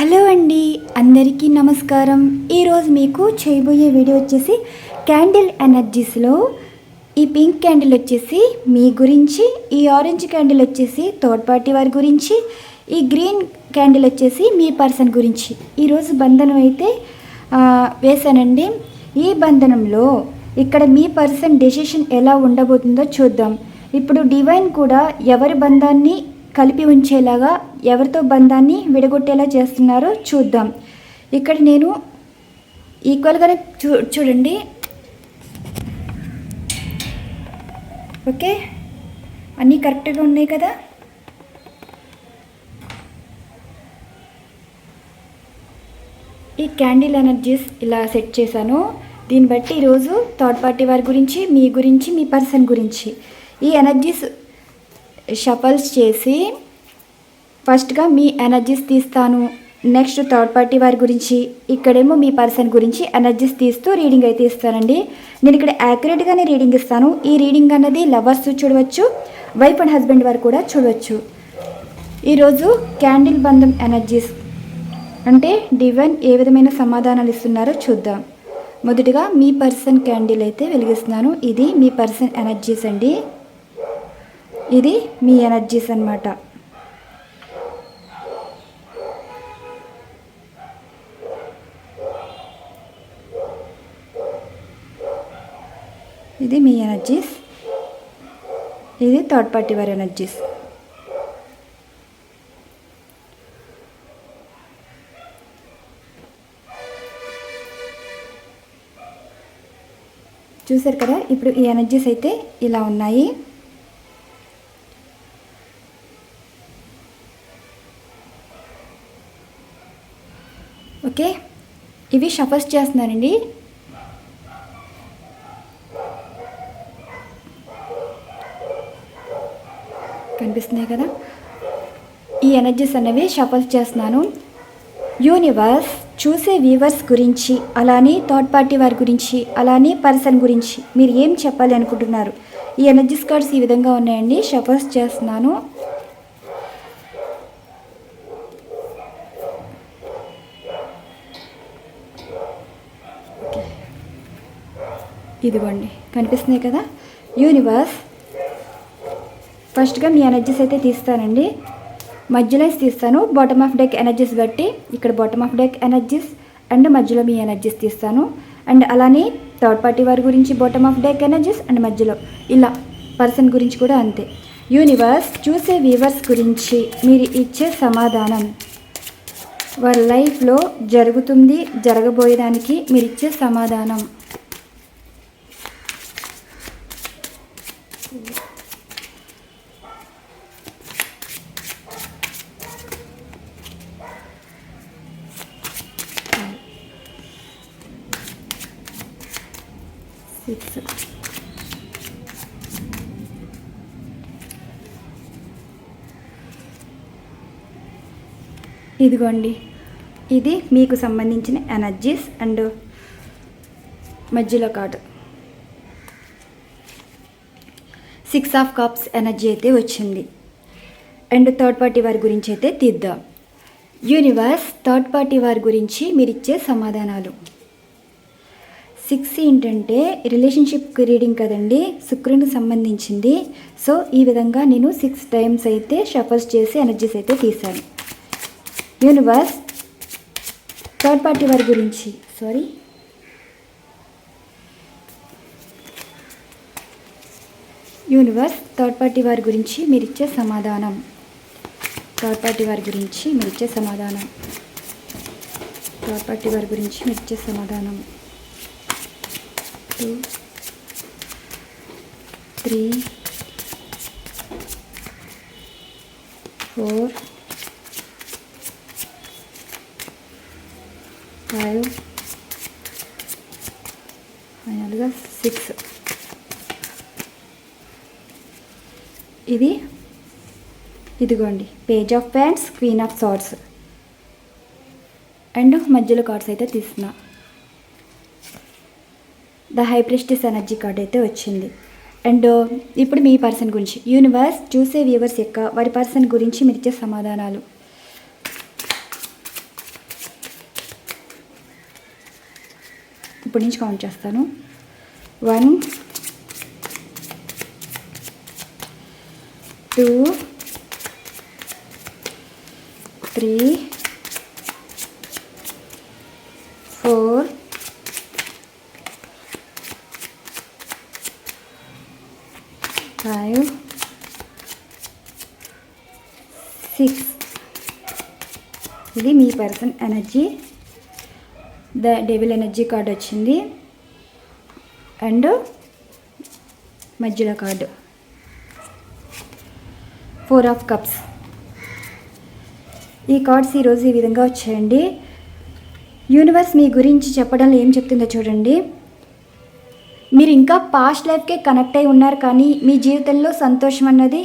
Hello అండి, అందరికీ నమస్కారం. ఈరోజు మీకు చేయబోయే వీడియో వచ్చేసి క్యాండిల్ ఎనర్జీస్లో ఈ పింక్ క్యాండిల్ వచ్చేసి మీ గురించి, ఈ ఆరెంజ్ క్యాండిల్ వచ్చేసి థర్డ్ పార్టీ వారి గురించి, ఈ గ్రీన్ క్యాండిల్ వచ్చేసి మీ పర్సన్ గురించి ఈరోజు బంధనం అయితే వేశానండి. ఈ బంధనంలో ఇక్కడ మీ పర్సన్ డెసిషన్ ఎలా ఉండబోతుందో చూద్దాం. ఇప్పుడు డివైన్ కూడా ఎవరి బంధాన్ని కలిపి ఉంచేలాగా, ఎవరితో బంధాన్ని విడగొట్టేలా చేస్తున్నారో చూద్దాం. ఇక్కడ నేను ఈక్వల్గానే చూడండి. ఓకే, అన్నీ కరెక్ట్గా ఉన్నాయి కదా. ఈ క్యాండిల్ ఎనర్జీస్ ఇలా సెట్ చేశాను. దీన్ని బట్టి ఈరోజు థర్డ్ పార్టీ వారి గురించి, మీ గురించి, మీ పర్సన్ గురించి ఈ ఎనర్జీస్ షఫల్స్ చేసి ఫస్ట్గా మీ ఎనర్జీస్ తీస్తాను. నెక్స్ట్ థర్డ్ పార్టీ వారి గురించి, ఇక్కడేమో మీ పర్సన్ గురించి ఎనర్జీస్ తీస్తూ రీడింగ్ అయితే ఇస్తానండి. నేను ఇక్కడ యాక్యురేట్గానే రీడింగ్ ఇస్తాను. ఈ రీడింగ్ అన్నది లవర్స్ చూడవచ్చు, వైఫ్ అండ్ హస్బెండ్ వారు కూడా చూడవచ్చు. ఈరోజు క్యాండిల్ బంధం ఎనర్జీస్ అంటే డివైన్ ఏ విధమైన సమాధానాలు ఇస్తున్నారో చూద్దాం. మొదటిగా మీ పర్సన్ క్యాండిల్ అయితే వెలిగిస్తున్నాను. ఇది మీ పర్సన్ ఎనర్జీస్ అండి. ఇది మీ ఎనర్జీస్ అన్నమాట. ఇది మీ ఎనర్జీస్, ఇది థర్డ్ పార్టీ వారి ఎనర్జీస్. చూసారు కదా. ఇప్పుడు ఈ ఎనర్జీస్ అయితే ఇలా ఉన్నాయి. ఓకే, ఇవి షఫల్స్ చేస్తున్నానండి. కనిపిస్తున్నాయి కదా. ఈ ఎనర్జీస్ అనేవి షఫల్స్ చేస్తున్నాను. యూనివర్స్ చూసే వ్యూవర్స్ గురించి, అలానే థర్డ్ పార్టీ వారి గురించి, అలానే పర్సన్ గురించి మీరు ఏం చెప్పాలి అనుకుంటున్నారు? ఈ ఎనర్జీస్ కార్డ్స్ ఈ విధంగా ఉన్నాయండి. షఫల్స్ చేస్తున్నాను. ఇదిగోండి, కనిపిస్తున్నాయి కదా. యూనివర్స్ ఫస్ట్గా మీ ఎనర్జీస్ అయితే తీస్తానండి. మధ్యలో తీస్తాను. బాటమ్ ఆఫ్ డెక్ ఎనర్జీస్ బట్టి ఇక్కడ bottom of deck energies and మధ్యలో మీ ఎనర్జీస్ తీస్తాను. అండ్ అలానే థర్డ్ పార్టీ వారి గురించి bottom of deck energies and మధ్యలో ఇలా పర్సన్ గురించి కూడా అంతే. యూనివర్స్ చూసే వ్యూవర్స్ గురించి మీరు ఇచ్చే సమాధానం, వారి లైఫ్లో జరుగుతుంది, జరగబోయేదానికి మీరు ఇచ్చే సమాధానం. ఇదిగోండి, ఇది మీకు సంబంధించిన ఎనర్జీస్ అండ్ మధ్యలో కార్డు 6 ఆఫ్ కప్స్ ఎనర్జీ అయితే వచ్చింది. అండ్ థర్డ్ పార్టీ వారి గురించి అయితే తీద్దాం. యూనివర్స్ థర్డ్ పార్టీ వారి గురించి మీరు ఇచ్చే సమాధానాలు. 6 ఏంటంటే రిలేషన్షిప్ రీడింగ్ కదండి, శుక్రునికి సంబంధించింది. సో ఈ విధంగా నేను 6 టైమ్స్ అయితే షఫల్స్ చేసి ఎనర్జీస్ అయితే తీశాను. యూనివర్స్ థర్డ్ పార్టీ వారి గురించి, యూనివర్స్ థర్డ్ పార్టీ వారి గురించి మీరు ఇచ్చే సమాధానం. థర్డ్ పార్టీ వారి గురించి మీరు ఇచ్చే సమాధానం. థర్డ్ పార్టీ వారి గురించి మీరు ఇచ్చే సమాధానం. 2 3 4 5 ఫైనల్గా 6. ఇదిగోండి page of pants, queen of swords and మధ్యలో కార్డ్స్ అయితే తీస్తున్నా. The high priestess energy card అయితే వచ్చింది. అండ్ ఇప్పుడు మీ పర్సన్ గురించి యూనివర్స్ చూసే వ్యూవర్స్ యొక్క వారి పర్సన్ గురించి మీరు ఇచ్చే సమాధానాలు. ఇప్పటి నుంచి కౌంట్ చేస్తాను. 1 2 3 4 5 6. ఇది మీ person energy. The devil energy card వచ్చింది అండ్ మధ్యలో కార్డు 4 ఆఫ్ కప్స్. ఈ కార్డ్స్ ఈరోజు ఈ విధంగా వచ్చాయండి. యూనివర్స్ మీ గురించి చెప్పడంలో ఏం చెప్తుందో చూడండి. మీరు ఇంకా పాస్ట్ లైఫ్కే కనెక్ట్ అయి ఉన్నారు, కానీ మీ జీవితంలో సంతోషం అన్నది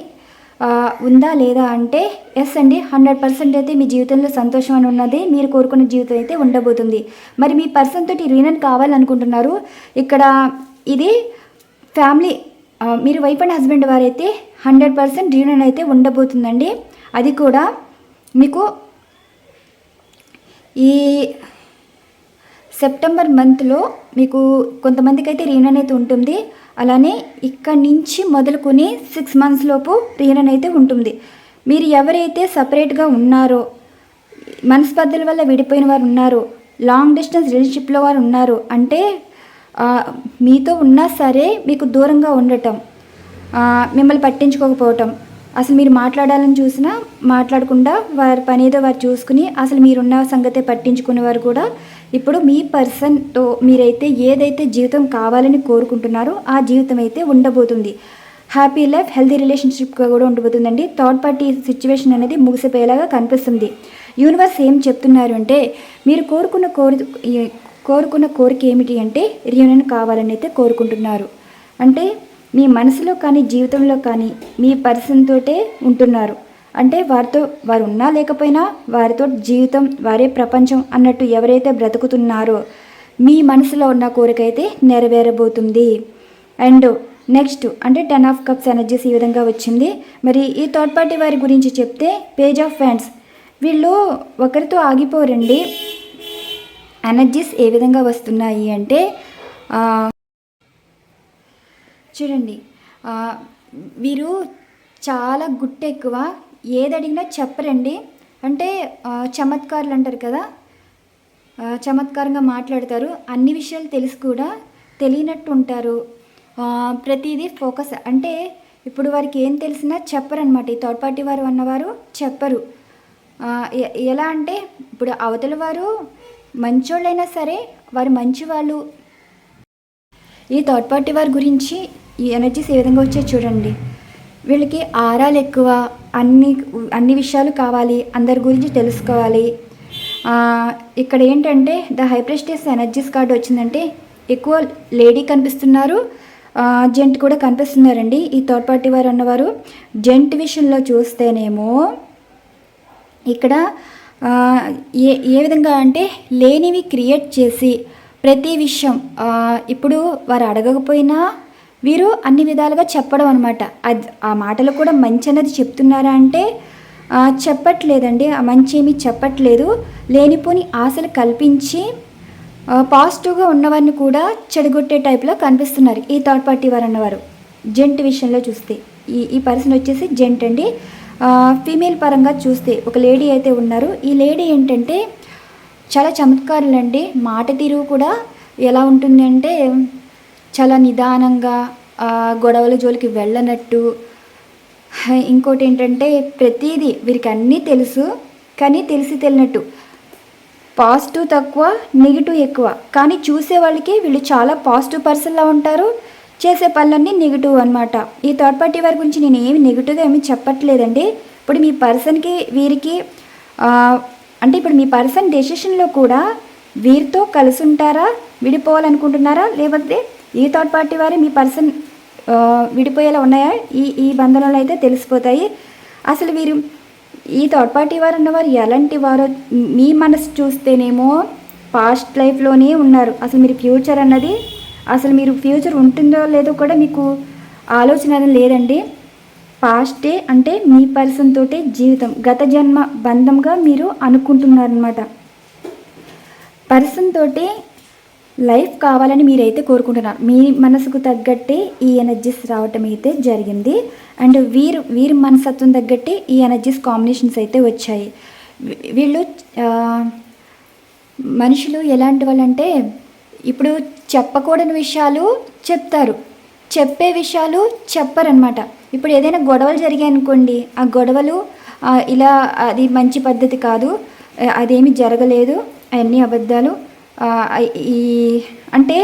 ఉందా లేదా అంటే ఎస్ అండి, 100% అయితే మీ జీవితంలో సంతోషం అని ఉన్నది. మీరు కోరుకున్న జీవితం అయితే ఉండబోతుంది. మరి మీ పర్సన్ తోటి రీయూనియన్ కావాలనుకుంటున్నారు. ఇక్కడ ఇది ఫ్యామిలీ, మీరు వైఫ్ అండ్ హస్బెండ్ వారైతే 100% రీయూనియన్ అయితే ఉండబోతుందండి. అది కూడా మీకు ఈ సెప్టెంబర్ మంత్లో మీకు కొంతమందికి అయితే రీయూనియన్ అయితే ఉంటుంది. అలానే ఇక్కడి నుంచి మొదలుకొని 6 months లోపు రీయూనియన్ అయితే ఉంటుంది. మీరు ఎవరైతే సపరేట్గా ఉన్నారో, మనస్పర్ధల వల్ల విడిపోయిన వారు ఉన్నారు, లాంగ్ డిస్టెన్స్ రిలేషన్షిప్లో వారు ఉన్నారు అంటే మీతో ఉన్నా సరే మీకు దూరంగా ఉండటం, మిమ్మల్ని పట్టించుకోకపోవటం, అసలు మీరు మాట్లాడాలని చూసినా మాట్లాడకుండా వారి పని ఏదో వారు చూసుకుని అసలు మీరున్న సంగతే పట్టించుకునేవారు కూడా ఇప్పుడు మీ పర్సన్తో మీరైతే ఏదైతే జీవితం కావాలని కోరుకుంటున్నారో ఆ జీవితం అయితే ఉండబోతుంది. హ్యాపీ లైఫ్, హెల్తీ రిలేషన్షిప్గా కూడా ఉండబోతుందండి. థర్డ్ పార్టీ సిచ్యువేషన్ అనేది ముగిసిపోయేలాగా కనిపిస్తుంది. యూనివర్స్ ఏం చెప్తున్నారు అంటే మీరు కోరుకున్న కోరిక ఏమిటి అంటే రీయూనియన్ కావాలని అయితే కోరుకుంటున్నారు. అంటే మీ మనసులో కానీ జీవితంలో కానీ మీ పర్సన్ తోటే ఉంటున్నారు. అంటే వారితో వారు ఉన్నా లేకపోయినా వారితో జీవితం, వారే ప్రపంచం అన్నట్టు ఎవరైతే బ్రతుకుతున్నారో మీ మనసులో ఉన్న కోరిక అయితే నెరవేరబోతుంది. అండ్ నెక్స్ట్ అంటే 10 ఆఫ్ కప్స్ ఎనర్జీస్ ఈ విధంగా వచ్చింది. మరి ఈ థర్డ్ పార్టీ వారి గురించి చెప్తే పేజ్ ఆఫ్ ఫ్యాన్స్, వీళ్ళు ఒకరితో ఆగిపోరండి. ఎనర్జీస్ ఏ విధంగా వస్తున్నాయి అంటే చూడండి, వీరు చాలా గుట్టు ఎక్కువ, ఏది అడిగినా చెప్పరండి. అంటే చమత్కారులు అంటారు కదా, చమత్కారంగా మాట్లాడతారు. అన్ని విషయాలు తెలిసి కూడా తెలియనట్టు ఉంటారు. ప్రతిదీ ఫోకస్, అంటే ఇప్పుడు వారికి ఏం తెలిసినా చెప్పరనమాట. ఈ థర్డ్ పార్టీ వారు అన్నవారు చెప్పరు. ఎలా అంటే ఇప్పుడు అవతల వారు మంచోళ్ళైనా సరే వారు మంచివాళ్ళు. ఈ థర్డ్ పార్టీ వారి గురించి ఈ ఎనర్జీస్ ఏ విధంగా వచ్చాయి చూడండి. వీళ్ళకి ఆరాలు ఎక్కువ, అన్ని విషయాలు కావాలి, అందరి గురించి తెలుసుకోవాలి. ఇక్కడ ఏంటంటే the high prestige energies card వచ్చిందంటే ఎక్కువ లేడీ కనిపిస్తున్నారు, జెంట్ కూడా కనిపిస్తున్నారండి. ఈ థర్డ్ పార్టీ వారు అన్నవారు జెంట్ విషయంలో చూస్తేనేమో ఇక్కడ ఏ విధంగా అంటే లేనివి క్రియేట్ చేసి ప్రతి విషయం ఇప్పుడు వారు అడగకపోయినా వీరు అన్ని విధాలుగా చెప్పడం అనమాట. అది ఆ మాటలు కూడా మంచి అనేది చెప్తున్నారా అంటే చెప్పట్లేదండి, ఆ మంచి ఏమీ చెప్పట్లేదు. లేనిపోని ఆశలు కల్పించి పాజిటివ్గా ఉన్నవారిని కూడా చెడగొట్టే టైప్లో కనిపిస్తున్నారు ఈ థర్డ్ పార్టీ వారు అన్నవారు. జెంట్ విషయంలో చూస్తే ఈ పర్సన్ వచ్చేసి జెంట్ అండి. ఫీమేల్ పరంగా చూస్తే ఒక లేడీ అయితే ఉన్నారు. ఈ లేడీ ఏంటంటే చాలా చమత్కారులండి. మాట తీరు కూడా ఎలా ఉంటుంది అంటే చాలా నిదానంగా, గొడవల జోలికి వెళ్ళనట్టు. ఇంకోటి ఏంటంటే ప్రతిదీ వీరికి అన్నీ తెలుసు, కానీ తెలిసి తెలియనట్టు. పాజిటివ్ తక్కువ, నెగిటివ్ ఎక్కువ. కానీ చూసే వాళ్ళకి వీళ్ళు చాలా పాజిటివ్ పర్సన్లా ఉంటారు, చేసే పనులన్నీ నెగిటివ్ అనమాట. ఈ థర్డ్ పార్టీ వారి గురించి నేను ఏమి నెగిటివ్గా ఏమీ చెప్పట్లేదండి. ఇప్పుడు మీ పర్సన్కి వీరికి అంటే ఇప్పుడు మీ పర్సన్ డెసిషన్లో కూడా వీరితో కలిసి ఉంటారా, విడిపోవాలనుకుంటున్నారా, లేకపోతే ఈ థర్డ్ పార్టీ వారే మీ పర్సన్ విడిపోయేలా ఉన్నాయా ఈ బంధనాలు అయితే తెలిసిపోతాయి. అసలు వీరు ఈ థర్డ్ పార్టీ వారు ఉన్నవారు ఎలాంటి వారో మీ మనసు చూస్తేనేమో పాస్ట్ లైఫ్లోనే ఉన్నారు. అసలు మీరు ఫ్యూచర్ అన్నది, అసలు మీరు ఫ్యూచర్ ఉంటుందో లేదో కూడా మీకు ఆలోచన లేదండి. పాస్టే అంటే మీ పర్సన్ తోటే జీవితం, గత జన్మ బంధంగా మీరు అనుకుంటున్నారనమాట. పర్సన్ తోటి లైఫ్ కావాలని మీరైతే కోరుకుంటున్నారు. మీ మనసుకు తగ్గట్టే ఈ ఎనర్జీస్ రావటం అయితే జరిగింది. అండ్ వీరి మనసత్వం తగ్గట్టే ఈ ఎనర్జీస్ కాంబినేషన్స్ అయితే వచ్చాయి. వీళ్ళు మనుషులు ఎలాంటి వాళ్ళంటే ఇప్పుడు చెప్పకూడని విషయాలు చెప్తారు, చెప్పే విషయాలు చెప్పరనమాట. ఇప్పుడు ఏదైనా గొడవలు జరిగాయి అనుకోండి, ఆ గొడవలు ఇలా అది మంచి పద్ధతి కాదు, అదేమి జరగలేదు, అవన్నీ అబద్ధాలు, ఈ అంటే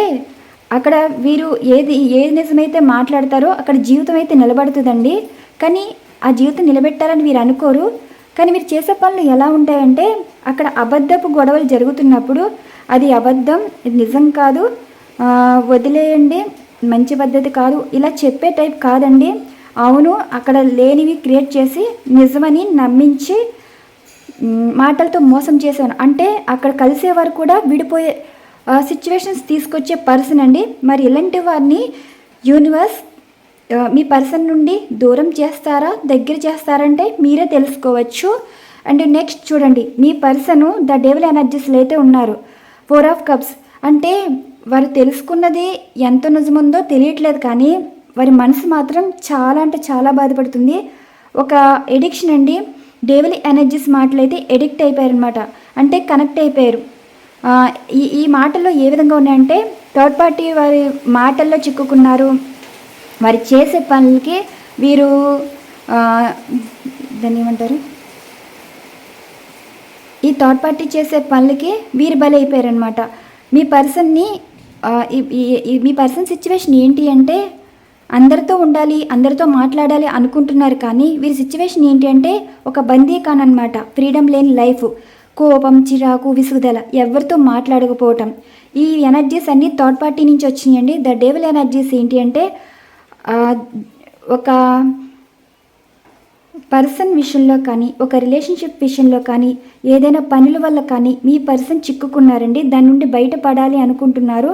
అక్కడ వీరు ఏది నిజమైతే మాట్లాడతారో అక్కడ జీవితం అయితే నిలబడుతుందండి. కానీ ఆ జీవితం నిలబెట్టాలని వీరు అనుకోరు. కానీ మీరు చేసే పనులు ఎలా ఉంటాయంటే అక్కడ అబద్ధపు గొడవలు జరుగుతున్నప్పుడు అది అబద్ధం, ఇది నిజం కాదు, వదిలేయండి, మంచి పద్ధతి కాదు, ఇలా చెప్పే టైప్ కాదండి. అవును, అక్కడ లేనివి క్రియేట్ చేసి నిజమని నమ్మించి మాటలతో మోసం చేశాను అంటే అక్కడ కలిసేవారు కూడా విడిపోయే సిచ్యువేషన్స్ తీసుకొచ్చే పర్సన్ అండి. మరి ఇలాంటి వారిని యూనివర్స్ మీ పర్సన్ నుండి దూరం చేస్తారా, దగ్గర చేస్తారంటే మీరే తెలుసుకోవచ్చు. అండ్ నెక్స్ట్ చూడండి, మీ పర్సను ద డెవిల్ ఎనర్జీస్లో అయితే ఉన్నారు. 4 ఆఫ్ కప్స్ అంటే వారు తెలుసుకున్నది ఎంత నిజముందో తెలియట్లేదు, కానీ వారి మనసు మాత్రం చాలా అంటే చాలా బాధపడుతుంది. ఒక ఎడిక్షన్ అండి, డెవిల్ ఎనర్జీస్ మాటలైతే ఎడిక్ట్ అయిపోయారనమాట, అంటే కనెక్ట్ అయిపోయారు. ఈ మాటల్లో ఏ విధంగా ఉన్నాయంటే థర్డ్ పార్టీ వారి మాటల్లో చిక్కుకున్నారు. వారి చేసే పనులకి వీరు దాన్ని ఏమంటారు, ఈ థర్డ్ పార్టీ చేసే పనులకి వీరు బలైపోయారనమాట. మీ పర్సన్ని మీ పర్సన్ సిచ్యువేషన్ ఏంటి అంటే అందరితో ఉండాలి, అందరితో మాట్లాడాలి అనుకుంటున్నారు, కానీ వీరి సిచ్యువేషన్ ఏంటి అంటే ఒక బందీఖాన్ అనమాట, ఫ్రీడమ్ లేని లైఫ్, కోపం, చిరాకు, విసుగుదల, ఎవరితో మాట్లాడకపోవటం. ఈ ఎనర్జీస్ అన్నీ థర్డ్ పార్టీ నుంచి వచ్చినాయండి. ద డెవిల్ ఎనర్జీస్ ఏంటి అంటే ఒక పర్సన్ విషయంలో కానీ, ఒక రిలేషన్షిప్ విషయంలో కానీ, ఏదైనా పనుల వల్ల కానీ మీ పర్సన్ చిక్కుకున్నారండి. దాని నుండి బయటపడాలి అనుకుంటున్నారు.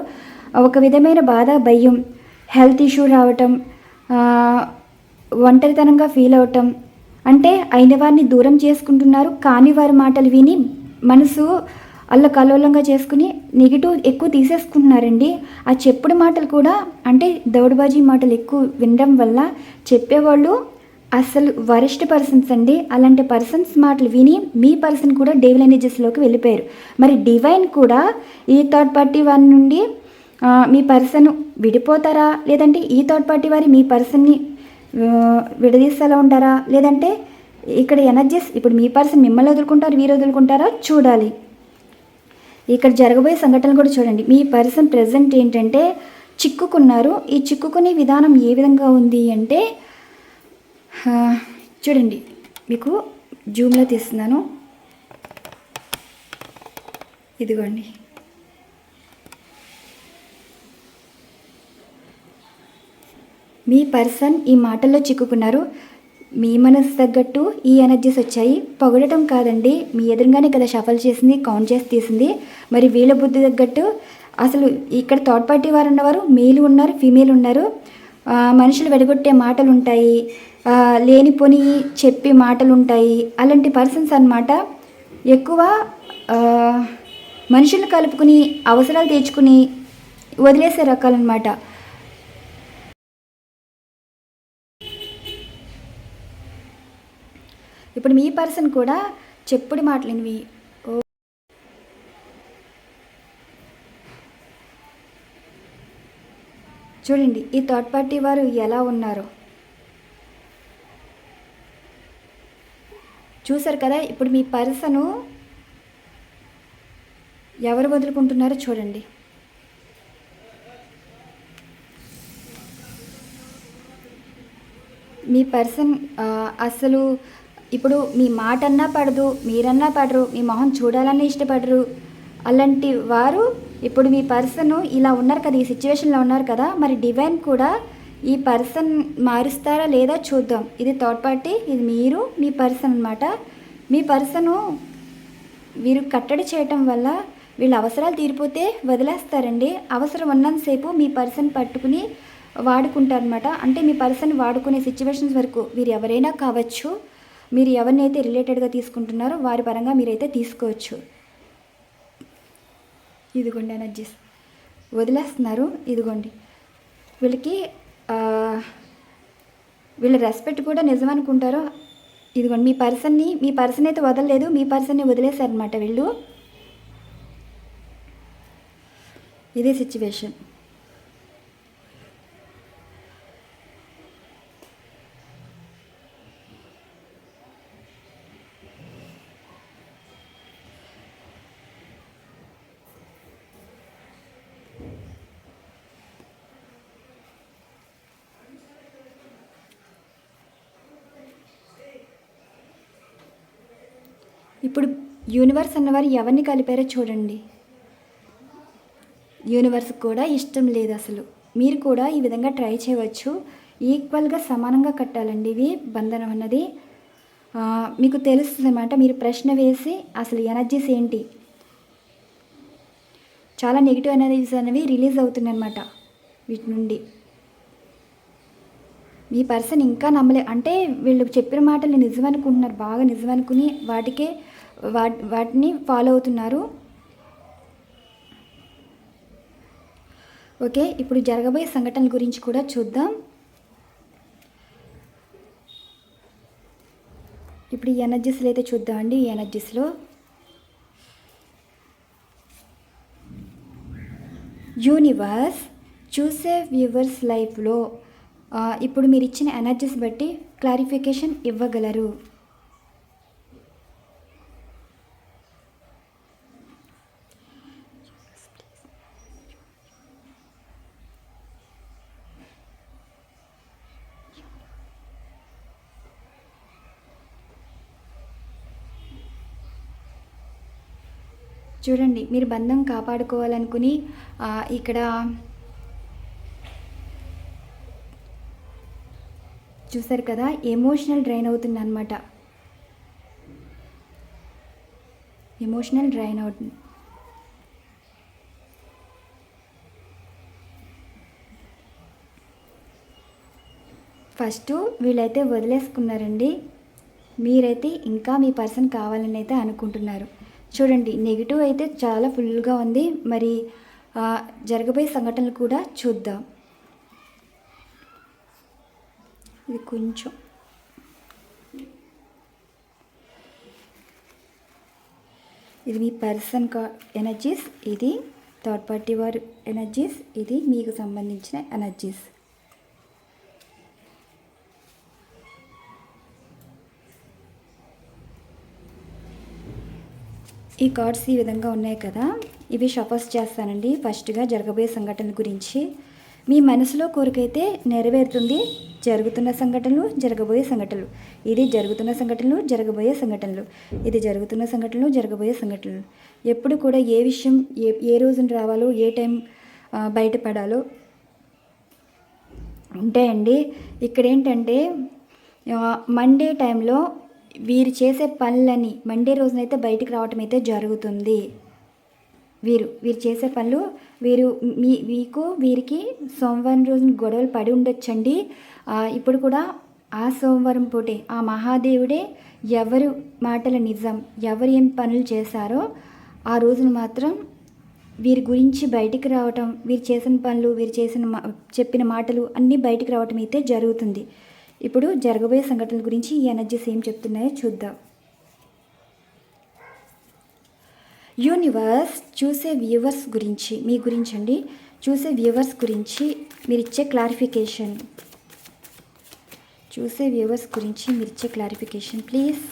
ఒక విధమైన బాధ, భయం, హెల్త్ ఇష్యూ రావటం, ఒంటరితనంగా ఫీల్ అవటం, అంటే అయిన వారిని దూరం చేసుకుంటున్నారు. కాని వారి మాటలు విని మనసు అల్లకల్లోలంగా చేసుకుని నెగిటివ్ ఎక్కువ తీసేసుకుంటున్నారండి. ఆ చెప్పుడు మాటలు కూడా అంటే దౌడుబాజీ మాటలు ఎక్కువ వినడం వల్ల చెప్పేవాళ్ళు అసలు వరిష్ట పర్సన్స్ అండి. అలాంటి పర్సన్స్ మాటలు విని మీ పర్సన్ కూడా డెవిల్ ఎనర్జీస్లోకి వెళ్ళిపోయారు. మరి డివైన్ కూడా ఈ థర్డ్ పార్టీ వారి నుండి మీ పర్సన్ విడిపోతారా, లేదంటే ఈ థర్డ్ పార్టీ వారి మీ పర్సన్ని విడదీసేలా ఉంటారా, లేదంటే ఇక్కడ ఎనర్జీస్ ఇప్పుడు మీ పర్సన్ మిమ్మల్ని వదులుకుంటారు, వీరు వదులుకుంటారా చూడాలి. ఇక్కడ జరగబోయే సంఘటనలు కూడా చూడండి. మీ పర్సన్ ప్రెజెంట్ ఏంటంటే చిక్కుకున్నారు. ఈ చిక్కుకునే విధానం ఏ విధంగా ఉంది అంటే చూడండి, మీకు జూమ్లో తీస్తున్నాను, ఇదిగోండి. మీ పర్సన్ ఈ మాటల్లో చిక్కుకున్నారు. మీ మనసు తగ్గట్టు ఈ ఎనర్జీస్ వచ్చాయి. పొగడటం కాదండి, మీ ఎదురుగానే కదా షఫల్ చేసింది, కౌంట్ చేసి తీసింది. మరి వీళ్ళ బుద్ధి తగ్గట్టు అసలు ఇక్కడ థర్డ్ పార్టీ వారు ఉన్నవారు మేలు ఉన్నారు, ఫీమేల్ ఉన్నారు. మనుషులు వెడగొట్టే మాటలు ఉంటాయి, లేనిపోని చెప్పే మాటలు ఉంటాయి. అలాంటి పర్సన్స్ అన్నమాట. ఎక్కువ మనుషులు కలుపుకుని అవసరాలు తీర్చుకుని వదిలేసే రకాలన్నమాట. ఇప్పుడు మీ పర్సన్ కూడా చెప్పుడు మాటలేనివి చూడండి. ఈ థర్డ్ పార్టీ వారు ఎలా ఉన్నారో చూసారు కదా. ఇప్పుడు మీ పర్సను ఎవరు వదులుకుంటున్నారో చూడండి. మీ పర్సన్ అసలు ఇప్పుడు మీ మాట అన్నా పడదు, మీరన్నా పడరు, మీ మొహం చూడాలన్నా ఇష్టపడరు. అలాంటి వారు ఇప్పుడు మీ పర్సన్ ఇలా ఉన్నారు కదా, ఈ సిచ్యువేషన్లో ఉన్నారు కదా. మరి డివైన్ కూడా ఈ పర్సన్ మారుస్తారా లేదా చూద్దాం. ఇది థర్డ్ పార్టీ, ఇది మీరు మీ పర్సన్ అనమాట. మీ పర్సను వీరు కట్టడి చేయటం వల్ల వీళ్ళ అవసరాలు తీరిపోతే వదిలేస్తారండి. అవసరం ఉన్నంతసేపు మీ పర్సన్ పట్టుకుని వాడుకుంటారనమాట. అంటే మీ పర్సన్ వాడుకునే సిచ్యువేషన్స్ వరకు వీరు ఎవరైనా కావచ్చు. మీరు ఎవరినైతే రిలేటెడ్గా తీసుకుంటున్నారో వారి పరంగా మీరైతే తీసుకోవచ్చు. ఇదిగోండి ఎనర్జీస్. వదిలేస్తున్నారు. ఇదిగోండి వీళ్ళకి వీళ్ళ రెస్పెక్ట్ కూడా నిజమనుకుంటారో. ఇదిగోండి మీ పర్సన్ అయితే వదలలేదు, మీ పర్సన్ని వదిలేశారనమాట వీళ్ళు. ఇదే సిచ్యువేషన్. ఇప్పుడు యూనివర్స్ అన్నవారు ఎవరిని కలిపారో చూడండి. యూనివర్స్కి కూడా ఇష్టం లేదు అసలు. మీరు కూడా ఈ విధంగా ట్రై చేయవచ్చు. ఈక్వల్గా సమానంగా కట్టాలండి ఇవి బంధనం అన్నది. మీకు తెలుస్తుంది అన్నమాట. మీరు ప్రశ్న వేసి అసలు ఎనర్జీస్ ఏంటి, చాలా నెగిటివ్ ఎనర్జీస్ అనేవి రిలీజ్ అవుతున్నాయి అన్నమాట వీటి నుండి. మీ పర్సన్ ఇంకా అంటే వీళ్ళు చెప్పిన మాటలు నిజమనుకుంటున్నారు, బాగా నిజమనుకుని వాటిని ఫాలో అవుతున్నారు. ఓకే, ఇప్పుడు జరగబోయే సంఘటనల గురించి కూడా చూద్దాం. ఇప్పుడు ఈ ఎనర్జీస్లో అయితే చూద్దామండి. ఈ ఎనర్జీస్లో యూనివర్స్ చూసే వ్యూవర్స్ లైఫ్లో ఇప్పుడు మీరు ఇచ్చిన ఎనర్జీస్ బట్టి క్లారిఫికేషన్ ఇవ్వగలరు. చూడండి, మీరు బంధం కాపాడుకోవాలనుకుని ఇక్కడ చూసారు కదా, ఎమోషనల్ డ్రైన్ అవుతుంది అన్నమాట. ఎమోషనల్ డ్రైన్ అవుతుంది. ఫస్ట్ వీళ్ళైతే వదిలేసుకున్నారండి. మీరైతే ఇంకా మీ పర్సన్ కావాలని అయితే అనుకుంటున్నారు. చూడండి, నెగిటివ్ అయితే చాలా ఫుల్గా ఉంది. మరి జరగబోయే సంఘటనలు కూడా చూద్దాం. ఇది కొంచెం ఇది మీ పర్సన్ ఎనర్జీస్, ఇది థర్డ్ పార్టీ వారి ఎనర్జీస్, ఇది మీకు సంబంధించిన ఎనర్జీస్. ఈ కార్డ్స్ ఈ విధంగా ఉన్నాయి కదా, ఇవి షఫల్స్ చేస్తానండి. ఫస్ట్గా జరగబోయే సంఘటనల గురించి. మీ మనసులో కోరికైతే నెరవేరుతుంది. జరుగుతున్న సంఘటనలు, జరగబోయే సంఘటనలు. ఇది జరుగుతున్న సంఘటనలు, జరగబోయే సంఘటనలు. ఇది జరుగుతున్న సంఘటనలు, జరగబోయే సంఘటనలు. ఎప్పుడు కూడా ఏ విషయం ఏ రోజున రావాలో, ఏ టైం బయటపడాలో ఉంటాయండి. ఇక్కడ ఏంటంటే మండే టైంలో వీరు చేసే పనులని మండే రోజునైతే బయటికి రావటం అయితే జరుగుతుంది. వీరు చేసే పనులు వీరికి సోమవారం రోజున గొడవలు పడి ఉండొచ్చండి. ఇప్పుడు కూడా ఆ సోమవారం పూటే ఆ మహాదేవుడే ఎవరు మాటల నిజం, ఎవరు ఏం పనులు చేశారో ఆ రోజున మాత్రం వీరి గురించి బయటికి రావటం, వీరు చేసిన పనులు, చెప్పిన మాటలు అన్నీ బయటికి రావటం అయితే జరుగుతుంది. ఇప్పుడు జరగబోయే సంఘటనల గురించి ఈ ఎనర్జీస్ ఏం చెప్తున్నాయో చూద్దాం. యూనివర్స్ చూసే వ్యూవర్స్ గురించి, మీ గురించి అండి, చూసే వ్యూవర్స్ గురించి మీరిచ్చే క్లారిఫికేషన్. చూసే వ్యూవర్స్ గురించి మీరిచ్చే క్లారిఫికేషన్ ప్లీజ్.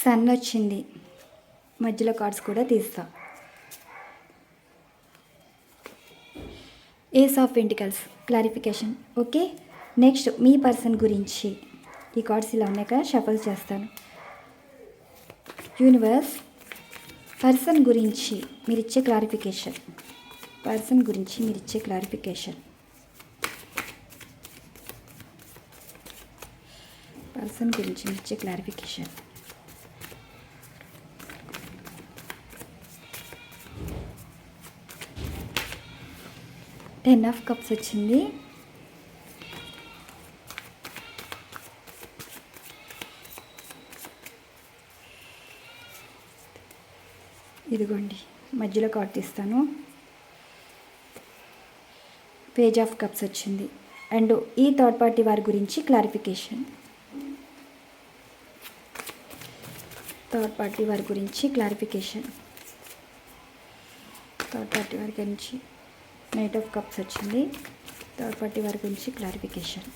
సన్ వచ్చింది, మధ్యలో కార్డ్స్ కూడా తీస్తా. Ace of pentacles clarification. Okay, next మీ పర్సన్ గురించి ఈ కార్డ్స్ ఇలా ఉన్నాయి కదా, షఫల్ చేస్తాను. యూనివర్స్ పర్సన్ గురించి మీరిచ్చే క్లారిఫికేషన్. పర్సన్ గురించి మీరిచ్చే క్లారిఫికేషన్. పర్సన్ గురించి మీరిచ్చే క్లారిఫికేషన్. ఎనఫ్ కప్స్ వచ్చింది. ఇదిగోండి మధ్యలో కార్డ్ తీస్తాను. పేజ్ ఆఫ్ కప్స్ వచ్చింది. అండ్ ఈ థర్డ్ పార్టీ వారి గురించి క్లారిఫికేషన్. థర్డ్ పార్టీ వారి గురించి క్లారిఫికేషన్. థర్డ్ పార్టీ వారి గురించి నైట్ ఆఫ్ కప్స్ వచ్చింది. థర్డ్ పార్టీ వారి గురించి క్లారిఫికేషన్.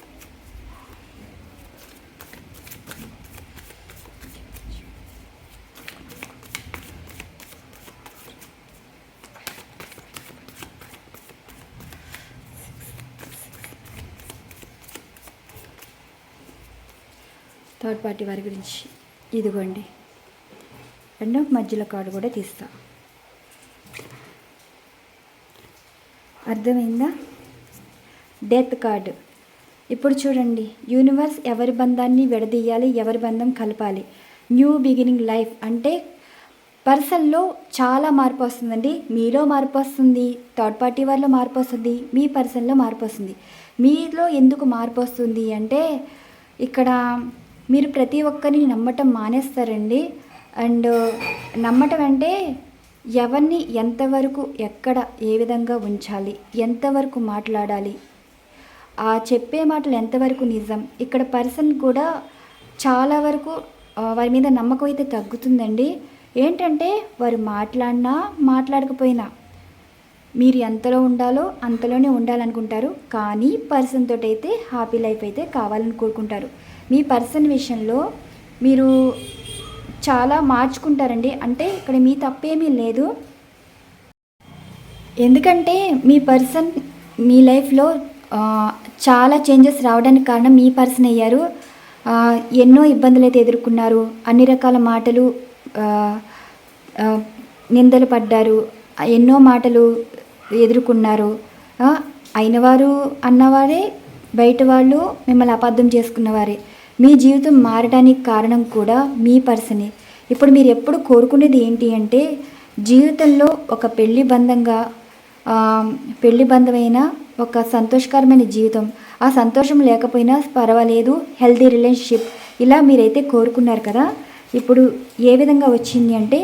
థర్డ్ పార్టీ వారి గురించి ఇదిగోండి. అండ్ మధ్యలో కార్డు కూడా తీస్తా. అర్థమైందా? Death card. ఇప్పుడు చూడండి, యూనివర్స్ ఎవరి బంధాన్ని విడదీయాలి, ఎవరి బంధం కలపాలి. న్యూ బిగినింగ్ లైఫ్ అంటే పర్సన్లో చాలా మార్పు వస్తుందండి. మీలో మార్పు వస్తుంది, థర్డ్ పార్టీ వారిలో మార్పు వస్తుంది, మీ పర్సన్లో మార్పు వస్తుంది. మీలో ఎందుకు మార్పు వస్తుంది అంటే ఇక్కడ మీరు ప్రతి ఒక్కరిని నమ్మటం మానేస్తారండి. అండ్ నమ్మటం అంటే ఎవరిని ఎంతవరకు, ఎక్కడ, ఏ విధంగా ఉంచాలి, ఎంతవరకు మాట్లాడాలి, ఆ చెప్పే మాటలు ఎంతవరకు నిజం. ఇక్కడ పర్సన్ కూడా చాలా వరకు వారి మీద నమ్మకం అయితే తగ్గుతుందండి. ఏంటంటే వారు మాట్లాడినా మాట్లాడకపోయినా మీరు ఎంతలో ఉండాలో అంతలోనే ఉండాలనుకుంటారు. కానీ పర్సన్ తోటి అయితే హ్యాపీ లైఫ్ అయితే కావాలని కోరుకుంటారు. మీ పర్సన్ విషయంలో మీరు చాలా మార్చుకుంటారండి. అంటే ఇక్కడ మీ తప్పేమీ లేదు. ఎందుకంటే మీ పర్సన్ మీ లైఫ్లో చాలా చేంజెస్ రావడానికి కారణం మీ పర్సన్ అయ్యారు. ఎన్నో ఇబ్బందులు అయితే ఎదుర్కొన్నారు. అన్ని రకాల మాటలు, నిందలు పడ్డారు. ఎన్నో మాటలు ఎదుర్కొన్నారు. అయినవారు అన్నవారే, బయట వాళ్ళు మిమ్మల్ని అబద్ధం చేసుకున్నవారే. మీ జీవితం మారడానికి కారణం కూడా మీ పర్సనే. ఇప్పుడు మీరు ఎప్పుడు కోరుకునేది ఏంటి అంటే జీవితంలో ఒక పెళ్లి బంధమైన ఒక సంతోషకరమైన జీవితం. ఆ సంతోషం లేకపోయినా పర్వాలేదు, హెల్తీ రిలేషన్షిప్, ఇలా మీరైతే కోరుకున్నారు కదా. ఇప్పుడు ఏ విధంగా వచ్చింది అంటే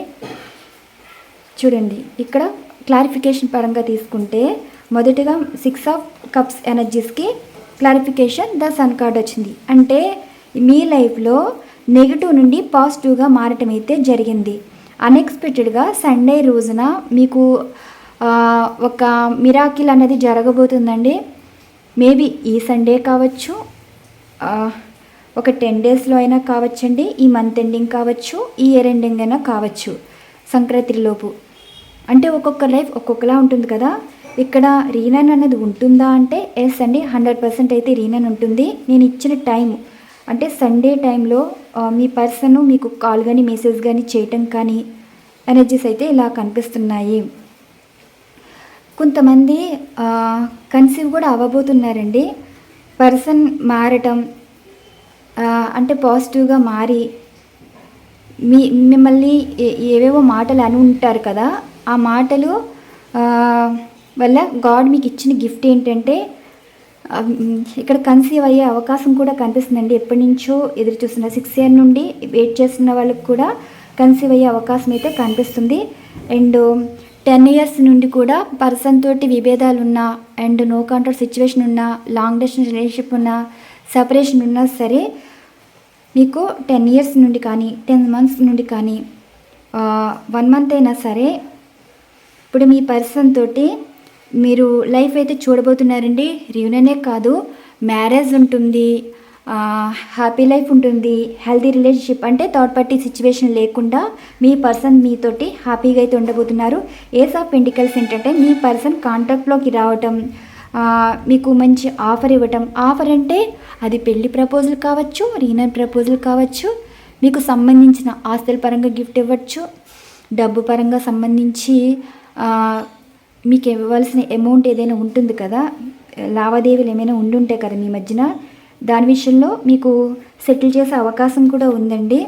చూడండి, ఇక్కడ క్లారిఫికేషన్ పరంగా తీసుకుంటే మొదటిగా 6 ఆఫ్ కప్స్ ఎనర్జీస్కి క్లారిఫికేషన్ ద సన్ కార్డ్ వచ్చింది. అంటే మీ లైఫ్లో నెగిటివ్ నుండి పాజిటివ్గా మారటం అయితే జరిగింది. అన్ఎక్స్పెక్టెడ్గా సండే రోజున మీకు ఒక మిరాకిల్ అనేది జరగబోతుందండి. మేబీ ఈ సండే కావచ్చు, ఒక 10 డేస్లో అయినా కావచ్చండి, ఈ మంత్ ఎండింగ్ కావచ్చు, ఈ ఇయర్ ఎండింగ్ అయినా కావచ్చు, సంక్రాంతిలోపు. అంటే ఒక్కొక్క లైఫ్ ఒక్కొక్కలా ఉంటుంది కదా. ఇక్కడ రీనన్ అన్నది ఉంటుందా అంటే ఎస్ అండి, 100% అయితే రీనన్ ఉంటుంది. నేను ఇచ్చిన టైం అంటే సండే టైంలో మీ పర్సన్ మీకు కాల్ కానీ మెసేజ్ కానీ చేయటం కానీ ఎనర్జీస్ అయితే ఇలా కనిపిస్తున్నాయి. కొంతమంది కన్సీవ్ కూడా అవ్వబోతున్నారండి. పర్సన్ మారటం అంటే పాజిటివ్గా మారి మిమ్మల్ని ఏవేవో మాటలు అని ఉంటారు కదా, ఆ మాటలు వల్ల గాడ్ మీకు ఇచ్చిన గిఫ్ట్ ఏంటంటే ఇక్కడ కన్సీవ్ అయ్యే అవకాశం కూడా కనిపిస్తుందండి. ఎప్పటి నుంచో ఎదురు చూస్తున్న 6 ఇయర్ నుండి వెయిట్ చేస్తున్న వాళ్ళకి కూడా కన్సీవ్ అయ్యే అవకాశం అయితే కనిపిస్తుంది. అండ్ 10 ఇయర్స్ నుండి కూడా పర్సన్ తోటి విభేదాలు ఉన్నా, అండ్ నో కాంటాక్ట్ సిచ్యువేషన్ ఉన్నా, లాంగ్ డిస్టెన్స్ రిలేషన్షిప్ ఉన్నా, సెపరేషన్ ఉన్నా సరే మీకు 10 ఇయర్స్ నుండి కానీ 10 మంత్స్ నుండి కానీ 1 మంత్ అయినా సరే ఇప్పుడు మీ పర్సన్ తోటి మీరు లైఫ్ అయితే చూడబోతున్నారండి. రీయూనియనే కాదు, మ్యారేజ్ ఉంటుంది, హ్యాపీ లైఫ్ ఉంటుంది, హెల్తీ రిలేషన్షిప్. అంటే థర్డ్ పార్టీ సిచ్యువేషన్ లేకుండా మీ పర్సన్ మీతోటి హ్యాపీగా అయితే ఉండబోతున్నారు. ఏస్ ఆఫ్ పెంటికల్స్ ఏంటంటే మీ పర్సన్ కాంటాక్ట్లోకి రావటం, మీకు మంచి ఆఫర్ ఇవ్వటం. ఆఫర్ అంటే అది పెళ్లి ప్రపోజల్ కావచ్చు, రీయూనియన్ ప్రపోజల్ కావచ్చు, మీకు సంబంధించిన ఆస్తుల పరంగా గిఫ్ట్ ఇవ్వచ్చు, డబ్బు పరంగా సంబంధించి మీకు ఇవ్వాల్సిన అమౌంట్ ఏదైనా ఉంటుంది కదా, లావాదేవీలు ఏమైనా ఉండుంటాయి కదా మీ మధ్యన, దాని విషయంలో మీకు సెటిల్ చేసే అవకాశం కూడా ఉందండి.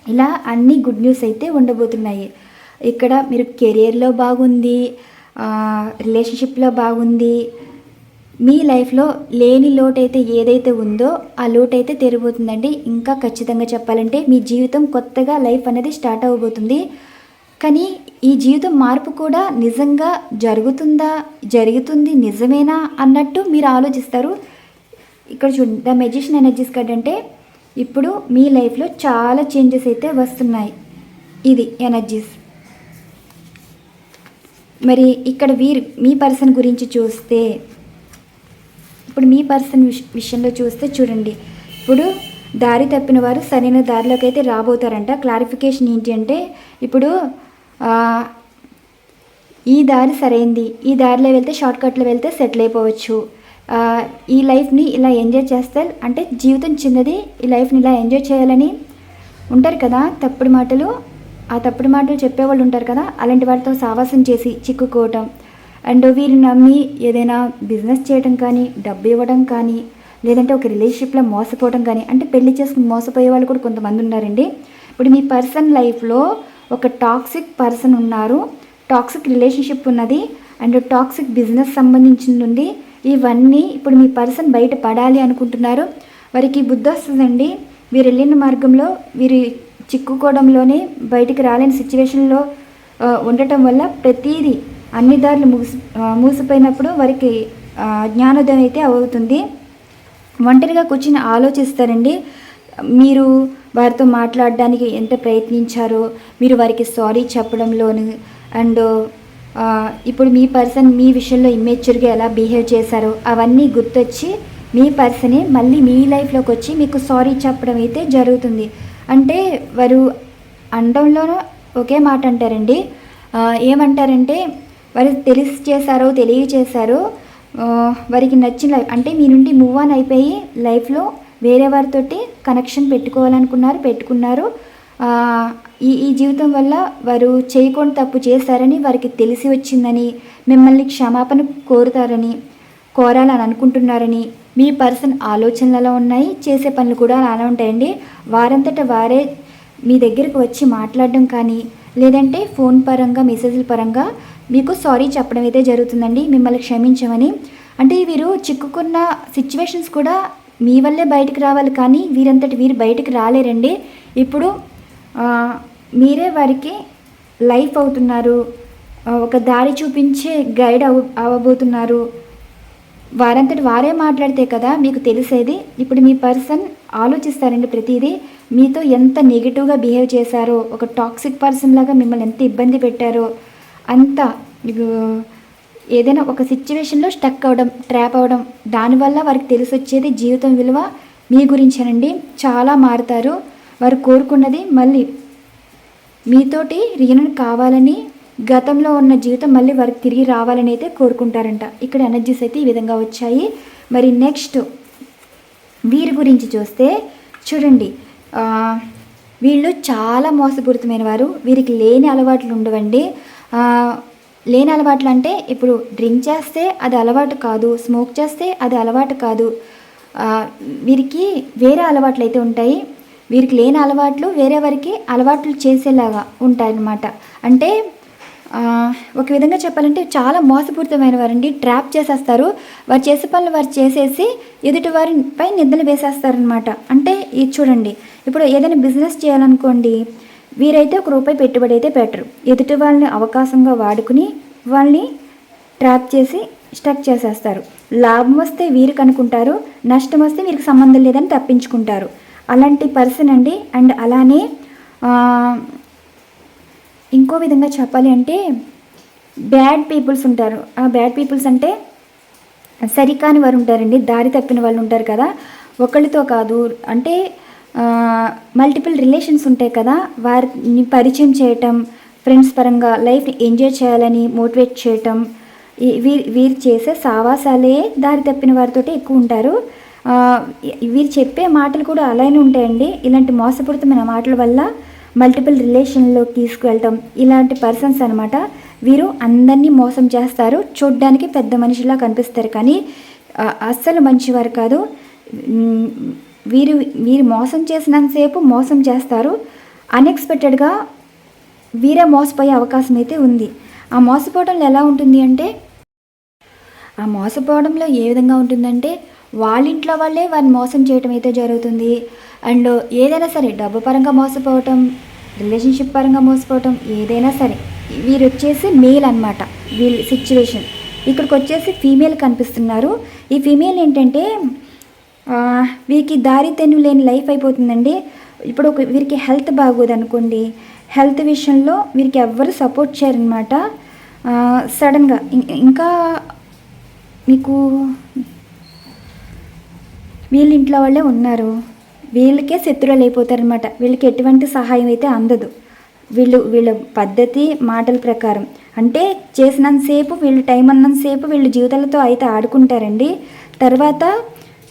ఇలా అన్ని గుడ్ న్యూస్ అయితే ఉండబోతున్నాయి. ఇక్కడ మీరు కెరియర్లో బాగుంది, రిలేషన్షిప్లో బాగుంది, మీ లైఫ్లో లేని లోటు అయితే ఏదైతే ఉందో ఆ లోటు అయితే తెరబోతుందండి. ఇంకా ఖచ్చితంగా చెప్పాలంటే మీ జీవితం కొత్తగా లైఫ్ అనేది స్టార్ట్ అవ్వబోతుంది. కానీ ఈ జీవితం మార్పు కూడా నిజంగా జరుగుతుంది నిజమేనా అన్నట్టు మీరు ఆలోచిస్తారు. ఇక్కడ చూడండి, ద మెజిషియన్ ఎనర్జీస్ కార్డ్ అంటే ఇప్పుడు మీ లైఫ్లో చాలా చేంజెస్ అయితే వస్తున్నాయి. ఇది ఎనర్జీస్. మరి ఇక్కడ మీ పర్సన్ గురించి చూస్తే, ఇప్పుడు మీ పర్సన్ విషయంలో చూస్తే చూడండి, ఇప్పుడు దారి తప్పిన వారు సరైన దారిలోకి అయితే రాబోతారంట. క్లారిఫికేషన్ ఏంటి అంటే, ఇప్పుడు ఈ దారి సరైంది, ఈ దారిలో వెళ్తే షార్ట్కట్లో వెళ్తే సెటిల్ అయిపోవచ్చు, ఈ లైఫ్ని ఇలా ఎంజాయ్ చేస్తే, అంటే జీవితం చిన్నది, ఈ లైఫ్ని ఇలా ఎంజాయ్ చేయాలని ఉంటారు కదా తప్పుడు మాటలు. ఆ తప్పుడు మాటలు చెప్పేవాళ్ళు ఉంటారు కదా, అలాంటి వాటితో సావాసం చేసి చిక్కుకోవటం, అండ్ వీరిని నమ్మి ఏదైనా బిజినెస్ చేయడం కానీ, డబ్బు ఇవ్వడం కానీ, లేదంటే ఒక రిలేషన్షిప్లో మోసపోవడం కానీ, అంటే పెళ్లి చేసుకుని మోసపోయే వాళ్ళు కూడా కొంతమంది ఉన్నారండి. ఇప్పుడు మీ పర్సన్ లైఫ్లో ఒక టాక్సిక్ పర్సన్ ఉన్నారు, టాక్సిక్ రిలేషన్షిప్ ఉన్నది, అండ్ టాక్సిక్ బిజినెస్ సంబంధించింది ఉంది. ఇవన్నీ ఇప్పుడు మీ పర్సన్ బయట పడాలి అనుకుంటున్నారు. వారికి బుద్ధి వస్తుందండి. వీరు వెళ్ళిన మార్గంలో వీరు చిక్కుకోవడంలోనే బయటికి రాలేని సిచ్యువేషన్లో ఉండటం వల్ల ప్రతిదీ అన్ని దారులు మూసిపోయినప్పుడు వారికి జ్ఞానోదయం అయితే అవుతుంది. ఒంటరిగా కూర్చుని ఆలోచిస్తారండి. మీరు వారితో మాట్లాడడానికి ఎంత ప్రయత్నించారో, మీరు వారికి సారీ చెప్పడంలోను, అండ్ ఇప్పుడు మీ పర్సన్ మీ విషయంలో ఇమ్మెచ్యూర్గా ఎలా బిహేవ్ చేశారో అవన్నీ గుర్తొచ్చి మీ పర్సనే మళ్ళీ మీ లైఫ్లోకి వచ్చి మీకు సారీ చెప్పడం అయితే జరుగుతుంది. అంటే వారు అండంలోనూ ఒకే మాట అంటారండి. ఏమంటారంటే, వారు తెలియచేశారో వారికి నచ్చిన లైఫ్ అంటే మీ నుండి మూవ్ ఆన్ అయిపోయి లైఫ్లో వేరే వారితోటి కనెక్షన్ పెట్టుకున్నారు. ఈ జీవితం వల్ల వారు చేయకుండా తప్పు చేశారని వారికి తెలిసి వచ్చిందని, మిమ్మల్ని క్షమాపణ కోరాలని అనుకుంటున్నారని మీ పర్సన్ ఆలోచనలు అలా ఉన్నాయి, చేసే పనులు కూడా అలా ఉంటాయండి. వారంతట వారే మీ దగ్గరికి వచ్చి మాట్లాడడం కానీ, లేదంటే ఫోన్ పరంగా మెసేజ్ల పరంగా మీకు సారీ చెప్పడం అయితే జరుగుతుందండి, మిమ్మల్ని క్షమించమని. అంటే వీరు చిక్కుకున్న సిచ్యువేషన్స్ కూడా మీ వల్లే బయటికి రావాలి, కానీ వీరు బయటికి రాలేరండి. ఇప్పుడు మీరే వారికి లైఫ్ అవుతున్నారు, ఒక దారి చూపించే గైడ్ అవ్వబోతున్నారు. వారంతటి వారే మాట్లాడితే కదా మీకు తెలిసేది. ఇప్పుడు మీ పర్సన్ ఆలోచిస్తారండి ప్రతిదీ, మీతో ఎంత నెగిటివ్గా బిహేవ్ చేశారో, ఒక టాక్సిక్ పర్సన్ లాగా మిమ్మల్ని ఎంత ఇబ్బంది పెట్టారో, అంతా ఏదైనా ఒక సిచ్యువేషన్లో స్టక్ అవ్వడం, ట్రాప్ అవ్వడం, దానివల్ల వారికి తెలిసి వచ్చేది జీవితం విలువ మీ గురించేనండి. చాలా మారుతారు. వారు కోరుకున్నది మళ్ళీ మీతోటి రీయూనియన్ కావాలని, గతంలో ఉన్న జీవితం మళ్ళీ వారికి తిరిగి రావాలని అయితే కోరుకుంటారంట. ఇక్కడ ఎనర్జీస్ అయితే ఈ విధంగా వచ్చాయి. మరి నెక్స్ట్ వీరి గురించి చూస్తే చూడండి, వీళ్ళు చాలా మోసపూరితమైన వారు. వీరికి లేని అలవాట్లు ఉండవండి. లేని అలవాట్లు అంటే, ఇప్పుడు డ్రింక్ చేస్తే అది అలవాటు కాదు, స్మోక్ చేస్తే అది అలవాటు కాదు. వీరికి వేరే అలవాట్లు అయితే ఉంటాయి. వీరికి లేని అలవాట్లు వేరే వారికి అలవాట్లు చేసేలాగా ఉంటాయన్నమాట. అంటే ఒక విధంగా చెప్పాలంటే చాలా మోసపూరితమైన వారండి. ట్రాప్ చేసేస్తారు. వారు చేసే పనులు వారు చేసేసి ఎదుటి వారిపై నిందలు వేసేస్తారనమాట. అంటే ఇది చూడండి, ఇప్పుడు ఏదైనా బిజినెస్ చేయాలనుకోండి, వీరైతే ₹1 పెట్టుబడి అయితే పెట్టరు. ఎదుటి వాళ్ళని అవకాశంగా వాడుకుని వాళ్ళని ట్రాప్ చేసి స్టక్ చేసేస్తారు. లాభం వస్తే వీరికి అనుకుంటారు, నష్టం వస్తే వీరికి సంబంధం లేదని తప్పించుకుంటారు. అలాంటి పర్సన్ అండి. అండ్ అలానే ఇంకో విధంగా చెప్పాలి అంటే, బ్యాడ్ పీపుల్స్ ఉంటారు. ఆ బ్యాడ్ పీపుల్స్ అంటే సరికాని వారు ఉంటారండి, దారి తప్పిన వాళ్ళు ఉంటారు కదా. ఒకళ్ళతో కాదు, అంటే మల్టిపుల్ రిలేషన్స్ ఉంటాయి కదా, వారిని పరిచయం చేయటం, ఫ్రెండ్స్ పరంగా లైఫ్ని ఎంజాయ్ చేయాలని మోటివేట్ చేయటం, వీరు చేసే సావాసాలే దారి తప్పిన వారితో ఎక్కువ ఉంటారు. వీరు చెప్పే మాటలు కూడా అలానే ఉంటాయండి. ఇలాంటి మోసపూరితమైన మాటల వల్ల మల్టిపుల్ రిలేషన్లో తీసుకువెళ్ళటం, ఇలాంటి పర్సన్స్ అనమాట. వీరు అందరినీ మోసం చేస్తారు. చూడ్డానికి పెద్ద మనిషిలా కనిపిస్తారు, కానీ అస్సలు మంచివారు కాదు. వీరు మోసం చేసినంతసేపు మోసం చేస్తారు. అన్ఎక్స్పెక్టెడ్గా వీరే మోసపోయే అవకాశం అయితే ఉంది. ఆ మోసపోవడంలో ఎలా ఉంటుంది అంటే, ఆ మోసపోవడంలో ఏ విధంగా ఉంటుందంటే, వాళ్ళ ఇంట్లో వాళ్ళే వారిని మోసం చేయటం అయితే జరుగుతుంది. అండ్ ఏదైనా సరే డబ్బు పరంగా మోసపోవటం, రిలేషన్షిప్ పరంగా మోసపోవటం, ఏదైనా సరే వీరు వచ్చేసి మేల్ అనమాట. వీళ్ళ సిచ్యువేషన్ ఇక్కడికి వచ్చేసి ఫీమేల్ కనిపిస్తున్నారు. ఈ ఫీమేల్ ఏంటంటే వీరికి దారి తెన్ను లేని లైఫ్ అయిపోతుందండి. ఇప్పుడు వీరికి హెల్త్ బాగోదు అనుకోండి, హెల్త్ విషయంలో వీరికి ఎవ్వరు సపోర్ట్ చేయరనమాట. సడన్గా ఇంకా మీకు వీళ్ళ ఇంట్లో వాళ్ళే ఉన్నారు, వీళ్ళకే శత్రువులు అయిపోతారనమాట. వీళ్ళకి ఎటువంటి సహాయం అయితే అందదు. వీళ్ళ పద్ధతి మాటల ప్రకారం అంటే చేసినంతసేపు వీళ్ళు టైం అన్నంతసేపు వీళ్ళు జీవితాలతో అయితే ఆడుకుంటారండి. తర్వాత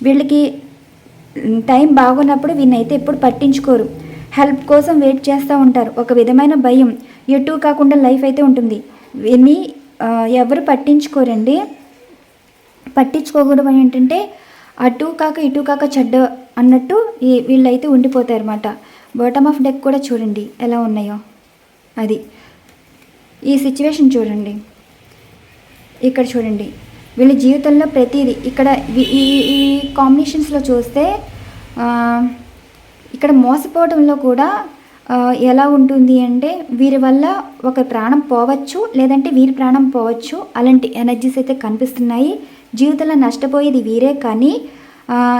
వీళ్ళకి టైం బాగున్నప్పుడు వీళ్ళనైతే ఎప్పుడు పట్టించుకోరు. హెల్ప్ కోసం వెయిట్ చేస్తూ ఉంటారు. ఒక విధమైన భయం, ఎటు కాకుండా లైఫ్ అయితే ఉంటుంది. వీళ్ళని ఎవరు పట్టించుకోరండి. పట్టించుకోకూడదు ఏంటంటే అటు కాక ఇటు కాక చెడ్డ అన్నట్టు వీళ్ళైతే ఉండిపోతారు అన్నమాట. బాటమ్ ఆఫ్ డెక్ కూడా చూడండి ఎలా ఉన్నాయో. అది ఈ సిచ్యువేషన్ చూడండి, ఇక్కడ చూడండి వీళ్ళ జీవితంలో ప్రతిదీ ఇక్కడ ఈ కాంబినేషన్స్లో చూస్తే ఇక్కడ మోసపోవడంలో కూడా ఎలా ఉంటుంది అంటే వీరి వల్ల ఒక ప్రాణం పోవచ్చు, లేదంటే వీరి ప్రాణం పోవచ్చు. అలాంటి ఎనర్జీస్ అయితే కనిపిస్తున్నాయి. జీవితంలో నష్టపోయేది వీరే, కానీ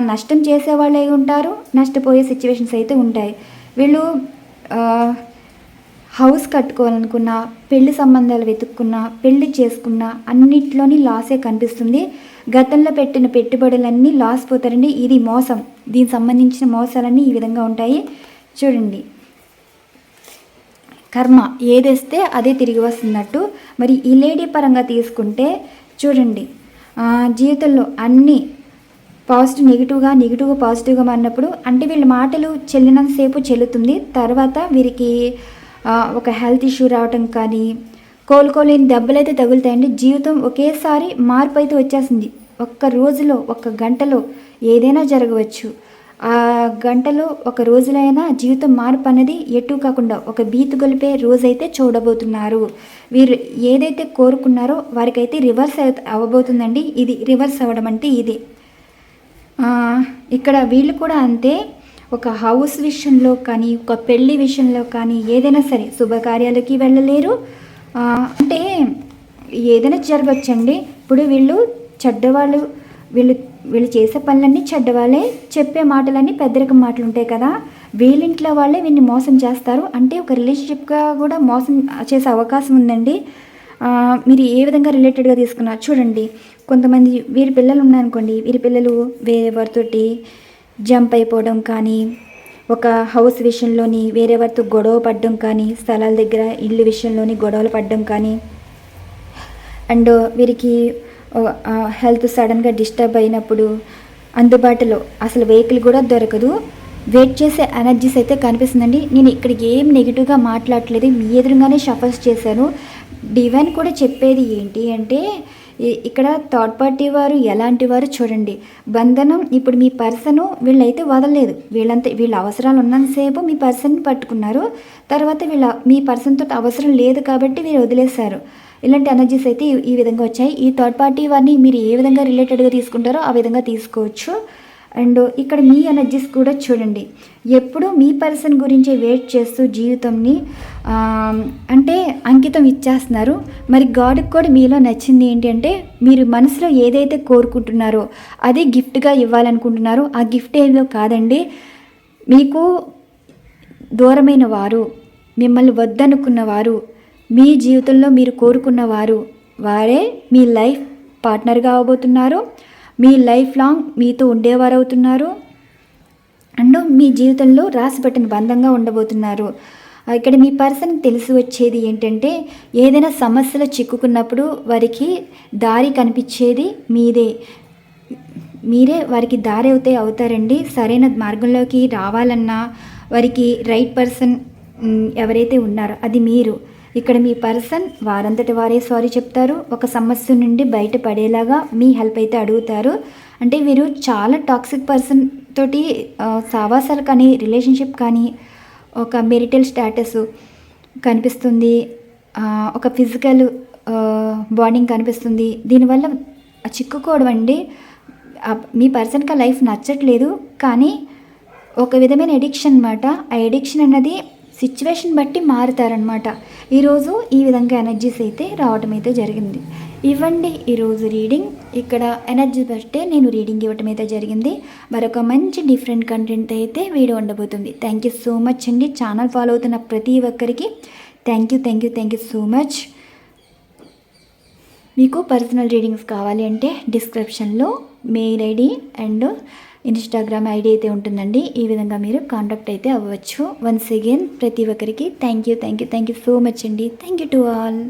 నష్టం చేసేవాళ్ళే ఉంటారు, నష్టపోయే సిచ్యువేషన్స్ అయితే ఉంటాయి. వీళ్ళు హౌస్ కట్టుకోవాలనుకున్నా, పెళ్లి సంబంధాలు వెతుక్కున్నా, పెళ్లి చేసుకున్నా అన్నిట్లోని లాసే కనిపిస్తుంది. గతంలో పెట్టిన పెట్టుబడులన్నీ లాస్ పోతారండి. ఇది మోసం. దీనికి సంబంధించిన మోసాలన్నీ ఈ విధంగా ఉంటాయి. చూడండి, కర్మ ఏదేస్తే అదే తిరిగి వస్తున్నట్టు. మరి ఈ లేడీ పరంగా తీసుకుంటే చూడండి, జీవితంలో అన్నీ పాజిటివ్ నెగిటివ్గా పాజిటివ్గా మారినప్పుడు అంటే వీళ్ళ మాటలు చెల్లినంతసేపు చెల్లుతుంది. తర్వాత వీరికి ఒక హెల్త్ ఇష్యూ రావటం కానీ, కోలుకోలేని దెబ్బలు అయితే తగులుతాయండి. జీవితం ఒకేసారి మార్పు అయితే వచ్చేసింది. ఒక్క రోజులో, ఒక్క గంటలో ఏదైనా జరగవచ్చు. ఆ గంటలో, ఒక రోజులో అయినా జీవితం మార్పు అనేది ఎటు కాకుండా ఒక బీతు గొలిపే రోజైతే చూడబోతున్నారు. వీరు ఏదైతే కోరుకున్నారో వారికైతే రివర్స్ అవ్వబోతుందండి. ఇది రివర్స్ అవ్వడం అంటే ఇది. ఇక్కడ వీళ్ళు కూడా అంతే. ఒక హౌస్ విషయంలో కానీ, ఒక పెళ్లి విషయంలో కానీ ఏదైనా సరే శుభకార్యాలకి వెళ్ళలేరు. అంటే ఏదైనా జరగచ్చండి. ఇప్పుడు వీళ్ళు చెడ్డవాళ్ళు, వీళ్ళు చేసే పనులన్నీ చెడ్డవాళ్ళే, చెప్పే మాటలన్నీ పెద్దరికం మాటలు ఉంటాయి కదా, వీళ్ళింట్లో వాళ్ళే వీళ్ళని మోసం చేస్తారు. అంటే ఒక రిలేషన్షిప్గా కూడా మోసం చేసే అవకాశం ఉందండి. మీరు ఏ విధంగా రిలేటెడ్గా తీసుకున్నారు చూడండి. కొంతమంది వీరి పిల్లలు ఉన్నారనుకోండి, వీరి పిల్లలు వేరే వారితోటి జంప్ అయిపోవడం కానీ, ఒక హౌస్ విషయంలోని వేరే వారితో గొడవ పడడం కానీ, స్థలాల దగ్గర ఇల్లు విషయంలోని గొడవలు పడడం కానీ, అండ్ వీరికి హెల్త్ సడన్గా డిస్టర్బ్ అయినప్పుడు అందుబాటులో అసలు వెహికల్ కూడా దొరకదు. వెయిట్ చేసే ఎనర్జీస్ అయితే కనిపిస్తుందండి. నేను ఇక్కడికి ఏం నెగిటివ్గా మాట్లాడలేదు, మీ ఎదురుగానే షఫల్స్ చేశాను. డివైన్ కూడా చెప్పేది ఏంటి అంటే, ఇక్కడ థర్డ్ పార్టీ వారు ఎలాంటి వారు చూడండి. బంధనం ఇప్పుడు మీ పర్సను వీళ్ళైతే వదలలేదు. వీళ్ళ అవసరాలు ఉన్నంతసేపు మీ పర్సన్ని పట్టుకున్నారు. తర్వాత మీ పర్సన్తో అవసరం లేదు కాబట్టి వీరు వదిలేశారు. ఇలాంటి ఎనర్జీస్ అయితే ఈ విధంగా వచ్చాయి. ఈ థర్డ్ పార్టీ వారిని మీరు ఏ విధంగా రిలేటెడ్గా తీసుకుంటారో ఆ విధంగా తీసుకోవచ్చు. అండ్ ఇక్కడ మీ ఎనర్జీస్ కూడా చూడండి, ఎప్పుడు మీ పర్సన్ గురించి వెయిట్ చేస్తూ జీవితంని అంటే అంకితం ఇచ్చేస్తున్నారు. మరి గాడ్కి కూడా మీలో నచ్చింది ఏంటి అంటే, మీరు మనసులో ఏదైతే కోరుకుంటున్నారో అది గిఫ్ట్గా ఇవ్వాలనుకుంటున్నారో ఆ గిఫ్ట్ ఏదో కాదండి. మీకు దూరమైన వారు, మిమ్మల్ని వద్దనుకున్నవారు, మీ జీవితంలో మీరు కోరుకున్నవారు, వారే మీ లైఫ్ పార్ట్నర్గా అవబోతున్నారు. మీ లైఫ్ లాంగ్ మీతో ఉండేవారు అవుతున్నారు. అండ్ మీ జీవితంలో రాసిపెట్టిన బంధంగా ఉండబోతున్నారు. ఇక్కడ మీ పర్సన్కి తెలిసి వచ్చేది ఏంటంటే, ఏదైనా సమస్యలో చిక్కుకున్నప్పుడు వారికి దారి కనిపించేది మీరే వారికి దారి అవుతారండి. సరైన మార్గంలోకి రావాలన్నా వారికి రైట్ పర్సన్ ఎవరైతే ఉన్నారో అది మీరు. ఇక్కడ మీ పర్సన్ వారంతటి వారే సారీ చెప్తారు. ఒక సమస్య నుండి బయటపడేలాగా మీ హెల్ప్ అయితే అడుగుతారు. అంటే వీరు చాలా టాక్సిక్ పర్సన్ తోటి సావాసాలు కానీ, రిలేషన్షిప్ కానీ, ఒక మెరిటల్ స్టేటస్ కనిపిస్తుంది. ఒక ఫిజికల్ బాండింగ్ కనిపిస్తుంది. దీనివల్ల చిక్కుకోవడం అండి, మీ పర్సన్కి ఆ లైఫ్ నచ్చట్లేదు, కానీ ఒక విధమైన ఎడిక్షన్ అనమాట. ఆ ఎడిక్షన్ అన్నది సిచ్యువేషన్ బట్టి మారుతారనమాట. ఈరోజు ఈ విధంగా ఎనర్జీస్ అయితే రావటం అయితే జరిగింది. ఇవ్వండి ఈరోజు రీడింగ్. ఇక్కడ ఎనర్జీ బట్టే నేను రీడింగ్ ఇవ్వటం అయితే జరిగింది. మరొక మంచి డిఫరెంట్ కంటెంట్ అయితే వీడియో ఉండబోతుంది. థ్యాంక్ యూ సో మచ్ అండి. ఛానల్ ఫాలో అవుతున్న ప్రతి ఒక్కరికి థ్యాంక్ యూ సో మచ్. మీకు పర్సనల్ రీడింగ్స్ కావాలి అంటే డిస్క్రిప్షన్లో mail ID and Instagram ID అయితే ఉంటుందండి. ఈ విధంగా మీరు కాంటాక్ట్ అయితే అవ్వచ్చు. వన్స్ అగైన్ ప్రతి ఒక్కరికి థ్యాంక్ యూ సో మచ్ అండి. Thank you to all.